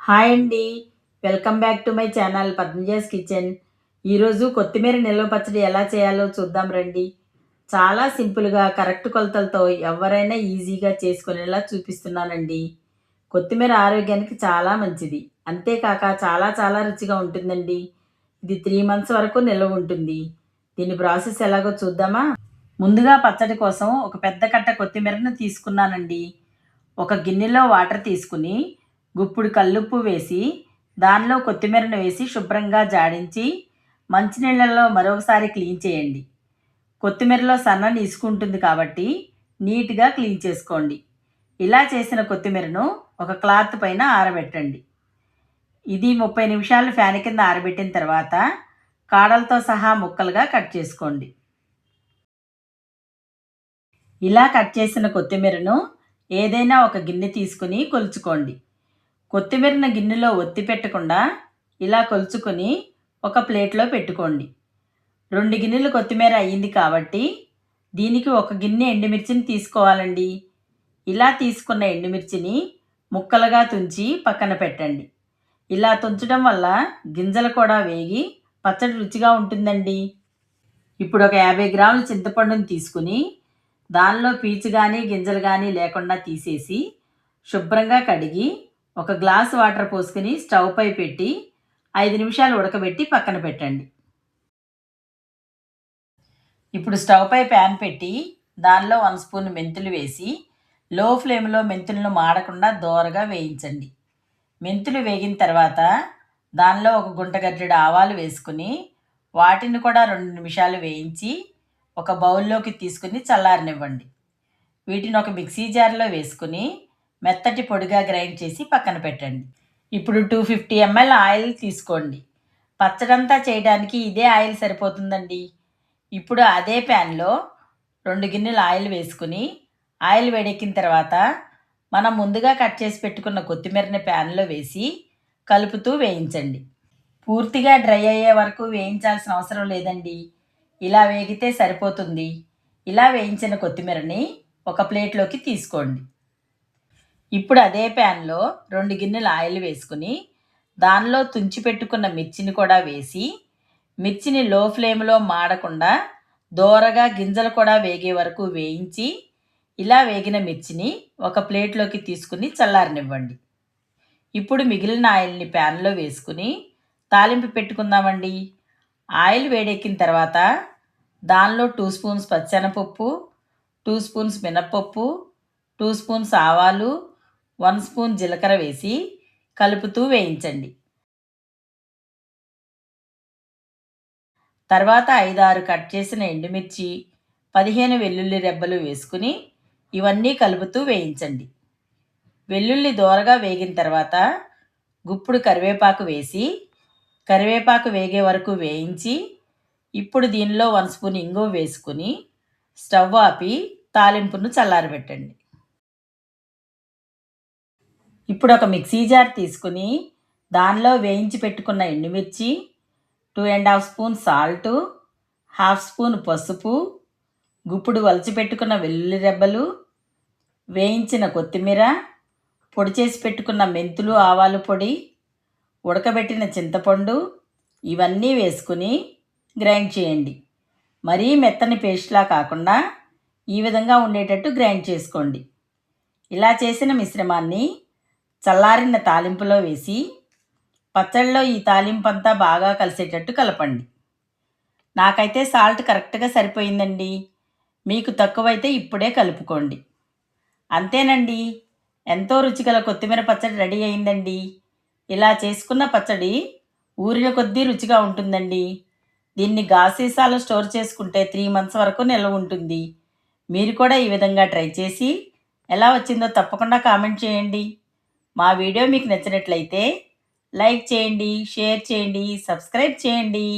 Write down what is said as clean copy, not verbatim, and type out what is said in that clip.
Hi అండి, welcome back to my channel Padmaja's kitchen. ఈరోజు కొత్తిమీర నిల్వ పచ్చడి ఎలా చేయాలో చూద్దాం రండి. చాలా సింపుల్గా కరెక్ట్ కొలతలతో ఎవరైనా ఈజీగా చేసుకునేలా చూపిస్తున్నానండి. కొత్తిమీర ఆరోగ్యానికి చాలా మంచిది, అంతేకాక చాలా చాలా రుచిగా ఉంటుందండి. ఇది 3 months వరకు నిల్వ ఉంటుంది. దీని ప్రాసెస్ ఎలాగో చూద్దామా. ముందుగా పచ్చడి కోసం ఒక పెద్ద కట్ట కొత్తిమీరను తీసుకున్నానండి. ఒక గిన్నెలో వాటర్ తీసుకుని గుప్పుడు కల్లుప్పు వేసి దానిలో కొత్తిమీరను వేసి శుభ్రంగా జాడించి మంచినీళ్ళలో మరొకసారి క్లీన్ చేయండి. కొత్తిమీరలో సన్న ఇసుకుంటుంది కాబట్టి నీట్గా క్లీన్ చేసుకోండి. ఇలా చేసిన కొత్తిమీరను ఒక క్లాత్ పైన ఆరబెట్టండి. ఇది 30 నిమిషాలు ఫ్యాన్ కింద ఆరబెట్టిన తర్వాత కాడలతో సహా ముక్కలుగా కట్ చేసుకోండి. ఇలా కట్ చేసిన కొత్తిమీరను ఏదైనా ఒక గిన్నె తీసుకుని కొలుచుకోండి. కొత్తిమీరను గిన్నెలో ఒత్తి పెట్టకుండా ఇలా కొలుచుకొని ఒక ప్లేట్లో పెట్టుకోండి. 2 గిన్నెలు కొత్తిమీర అయ్యింది కాబట్టి దీనికి 1 గిన్నె ఎండుమిర్చిని తీసుకోవాలండి. ఇలా తీసుకున్న ఎండుమిర్చిని ముక్కలుగా తుంచి పక్కన పెట్టండి. ఇలా తుంచడం వల్ల గింజలు కూడా వేగి పచ్చడి రుచిగా ఉంటుందండి. ఇప్పుడు ఒక 50 గ్రాముల చింతపండుని తీసుకుని దానిలో పీచు కానీ గింజలు కానీ లేకుండా తీసేసి శుభ్రంగా కడిగి ఒక గ్లాసు వాటర్ పోసుకుని స్టవ్ పై పెట్టి 5 నిమిషాలు ఉడకబెట్టి పక్కన పెట్టండి. ఇప్పుడు స్టవ్ పై ప్యాన్ పెట్టి దానిలో 1 స్పూన్ మెంతులు వేసి లో ఫ్లేమ్లో మెంతులను మాడకుండా దోరగా వేయించండి. మెంతులు వేగిన తర్వాత దానిలో ఒక గుంటగడ్డెడు ఆవాలు వేసుకుని వాటిని కూడా 2 నిమిషాలు వేయించి ఒక బౌల్లోకి తీసుకుని చల్లారనివ్వండి. వీటిని ఒక మిక్సీ జార్లో వేసుకుని మెత్తటి పొడిగా గ్రైండ్ చేసి పక్కన పెట్టండి. ఇప్పుడు 250 ml ఆయిల్ తీసుకోండి. పచ్చడంతా చేయడానికి ఇదే ఆయిల్ సరిపోతుందండి. ఇప్పుడు అదే ప్యాన్లో 2 గిన్నెలు ఆయిల్ వేసుకుని ఆయిల్ వేడెక్కిన తర్వాత మనం ముందుగా కట్ చేసి పెట్టుకున్న కొత్తిమీరని ప్యాన్లో వేసి కలుపుతూ వేయించండి. పూర్తిగా డ్రై అయ్యే వరకు వేయించాల్సిన అవసరం లేదండి. ఇలా వేగితే సరిపోతుంది. ఇలా వేయించిన కొత్తిమీరని ఒక ప్లేట్లోకి తీసుకోండి. ఇప్పుడు అదే ప్యాన్లో 2 గిన్నెలు ఆయిల్ వేసుకుని దానిలో తుంచి పెట్టుకున్న మిర్చిని కూడా వేసి మిర్చిని లో ఫ్లేమ్లో మాడకుండా దోరగా గింజలు కూడా వేగే వరకు వేయించి ఇలా వేగిన మిర్చిని ఒక ప్లేట్లోకి తీసుకుని చల్లారనివ్వండి. ఇప్పుడు మిగిలిన ఆయిల్ని ప్యాన్లో వేసుకుని తాలింపు పెట్టుకుందామండి. ఆయిల్ వేడెక్కిన తర్వాత దానిలో 2 స్పూన్స్ పచ్చెనపప్పు, 2 స్పూన్స్ మినప్పప్పు, 2 స్పూన్స్ ఆవాలు, 1 స్పూన్ జీలకర్ర వేసి కలుపుతూ వేయించండి. తర్వాత 5-6 కట్ చేసిన ఎండుమిర్చి, 15 వెల్లుల్లి రెబ్బలు వేసుకుని ఇవన్నీ కలుపుతూ వేయించండి. వెల్లుల్లి దోరగా వేగిన తర్వాత గుప్పుడు కరివేపాకు వేసి కరివేపాకు వేగే వరకు వేయించి ఇప్పుడు దీనిలో 1 స్పూన్ ఇంగువ వేసుకుని స్టవ్ ఆపి తాలింపును చల్లారబెట్టండి. ఇప్పుడు ఒక మిక్సీ జార్ తీసుకుని దానిలో వేయించి పెట్టుకున్న ఎండుమిర్చి, 2½ స్పూన్ సాల్టు, 1/2 స్పూన్ పసుపు, గుప్పుడు వలిచి పెట్టుకున్న వెల్లుల్లి రెబ్బలు, వేయించిన కొత్తిమీర, పొడి చేసి పెట్టుకున్న మెంతులు ఆవాలు పొడి, ఉడకబెట్టిన చింతపండు ఇవన్నీ వేసుకుని గ్రైండ్ చేయండి. మరీ మెత్తని పేస్ట్లా కాకుండా ఈ విధంగా ఉండేటట్టు గ్రైండ్ చేసుకోండి. ఇలా చేసిన మిశ్రమాన్ని చల్లారిన తాలింపులో వేసి పచ్చడిలో ఈ తాలింపు అంతా బాగా కలిసేటట్టు కలపండి. నాకైతే సాల్ట్ కరెక్ట్గా సరిపోయిందండి. మీకు తక్కువైతే ఇప్పుడే కలుపుకోండి. అంతేనండి, ఎంతో రుచిగల కొత్తిమీర పచ్చడి రెడీ అయిందండి. ఇలా చేసుకున్న పచ్చడి ఊరిన కొద్దీ రుచిగా ఉంటుందండి. దీన్ని గాజు సీసాలో స్టోర్ చేసుకుంటే 3 months వరకు నిల్వ ఉంటుంది. మీరు కూడా ఈ విధంగా ట్రై చేసి ఎలా వచ్చిందో తప్పకుండా కామెంట్ చేయండి. మా వీడియో మీకు నచ్చినట్లయితే లైక్ చేయండి, షేర్ చేయండి, సబ్స్క్రైబ్ చేయండి.